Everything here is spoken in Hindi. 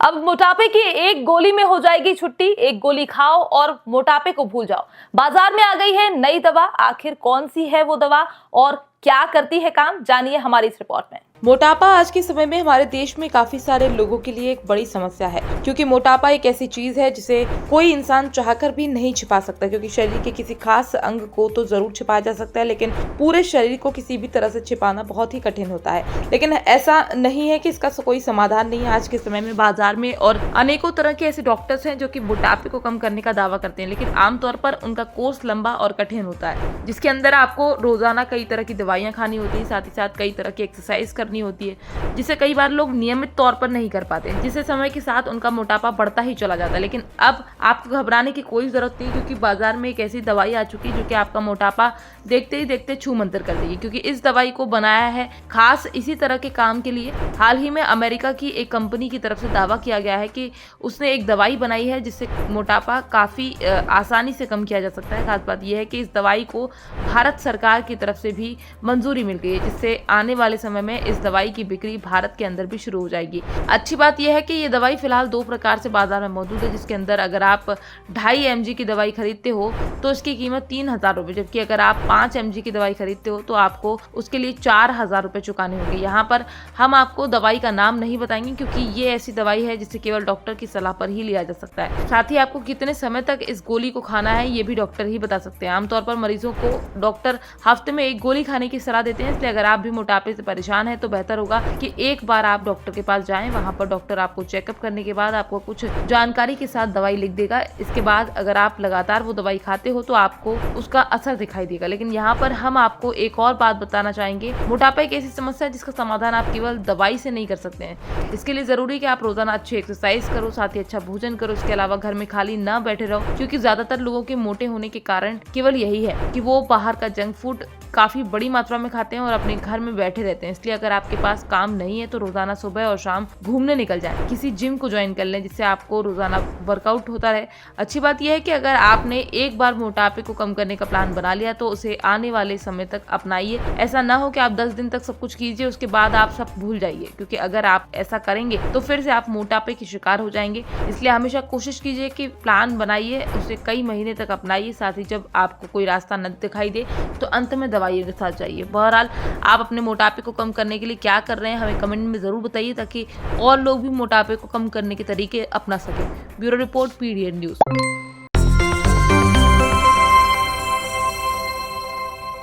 अब मोटापे की एक गोली में हो जाएगी छुट्टी। एक गोली खाओ और मोटापे को भूल जाओ। बाजार में आ गई है नई दवा। आखिर कौन सी है वो दवा और क्या करती है काम, जानिए हमारी इस रिपोर्ट में। मोटापा आज के समय में हमारे देश में काफी सारे लोगों के लिए एक बड़ी समस्या है, क्योंकि मोटापा एक ऐसी चीज है जिसे कोई इंसान चाहकर भी नहीं छिपा सकता। क्योंकि शरीर के किसी खास अंग को तो जरूर छिपाया जा सकता है, लेकिन पूरे शरीर को किसी भी तरह से छिपाना बहुत ही कठिन होता है। लेकिन ऐसा नहीं है कि इसका कोई समाधान नहीं है। आज के समय में बाजार में और अनेकों तरह के ऐसे डॉक्टर्स हैं जो कि मोटापे को कम करने का दावा करते हैं, लेकिन आमतौर पर उनका कोर्स लंबा और कठिन होता है, जिसके अंदर आपको रोजाना कई तरह की दवाइयां खानी होती है, साथ ही साथ कई तरह की एक्सरसाइज करनी होती है, जिसे कई बार लोग नियमित तौर पर नहीं कर पाते, जिससे समय के साथ उनका मोटापा बढ़ता ही चला जाता है। लेकिन अब आपको घबराने की कोई जरूरत नहीं, क्योंकि बाजार में एक ऐसी दवाई आ चुकी है जो कि आपका मोटापा देखते ही देखते छू मंतर कर देगी। क्योंकि इस दवाई को बनाया है खास इसी तरह के काम के लिए। हाल ही में अमेरिका की एक कंपनी की तरफ से दावा किया गया है कि उसने एक दवाई बनाई है जिससे मोटापा काफी आसानी से कम किया जा सकता है। खास बात यह है कि इस दवाई को भारत सरकार की तरफ से भी मंजूरी मिल गई है, जिससे आने वाले समय में इस दवाई की बिक्री भारत के अंदर भी शुरू हो जाएगी। अच्छी बात यह है कि ये दवाई फिलहाल 2 प्रकार से बाजार में मौजूद है, जिसके अंदर अगर आप 2.5 mg की दवाई खरीदते हो तो इसकी कीमत 3000 रुपये, जबकि अगर आप 5 mg की दवाई खरीदते हो तो आपको उसके लिए 4000 रुपये चुकाने होंगे। यहाँ पर हम आपको दवाई का नाम नहीं बताएंगे, क्योंकि ये ऐसी दवाई है जिसे केवल डॉक्टर की सलाह पर ही लिया जा सकता है। साथ ही आपको कितने समय तक इस गोली को खाना है ये भी डॉक्टर ही बता सकते हैं। आमतौर पर मरीजों को डॉक्टर हफ्ते में 1 गोली खाने की सलाह देते हैं, इसलिए अगर आप भी मोटापे से परेशान हैं तो बेहतर होगा कि एक बार आप डॉक्टर के पास जाएं। वहां पर डॉक्टर आपको चेकअप करने के बाद आपको कुछ जानकारी के साथ दवाई लिख देगा। इसके बाद अगर आप लगातार वो दवाई खाते हो तो आपको उसका असर दिखाई देगा। लेकिन यहाँ पर हम आपको एक और बात बताना चाहेंगे, मोटापा एक ऐसी समस्या है जिसका समाधान आप केवल दवाई से नहीं कर सकते हैं। इसके लिए जरूरी है कि आप रोजाना अच्छी एक्सरसाइज करो, साथ ही अच्छा भोजन करो। इसके अलावा घर में खाली न बैठे रहो, क्योंकि ज्यादातर लोगों के मोटे होने के कारण केवल यही है कि वो बाहर का जंक फूड काफी बड़ी मात्रा में खाते हैं और अपने घर में बैठे रहते हैं। इसलिए अगर आपके पास काम नहीं है तो रोजाना सुबह और शाम घूमने निकल जाएं, किसी जिम को ज्वाइन कर लें, जिससे आपको रोजाना वर्कआउट होता रहे। अच्छी बात यह है कि अगर आपने एक बार मोटापे को कम करने का प्लान बना लिया तो उसे आने वाले समय तक अपनाइए। ऐसा ना हो कि आप 10 दिन तक सब कुछ कीजिए, उसके बाद आप सब भूल जाइए, क्योंकि अगर आप ऐसा करेंगे तो फिर से आप मोटापे के शिकार हो जाएंगे। इसलिए हमेशा कोशिश कीजिए कि प्लान बनाइए, उसे कई महीने तक अपनाइए। साथ ही जब आपको कोई रास्ता न दिखाई दे तो अंत में दवाइयों के साथ जाइए। बहरहाल आप अपने मोटापे को कम करने के लिए क्या कर रहे हैं हमें कमेंट में जरूर बताइए, ताकि और लोग भी मोटापे को कम करने के तरीके अपना सकें। Bureau report, PDN news.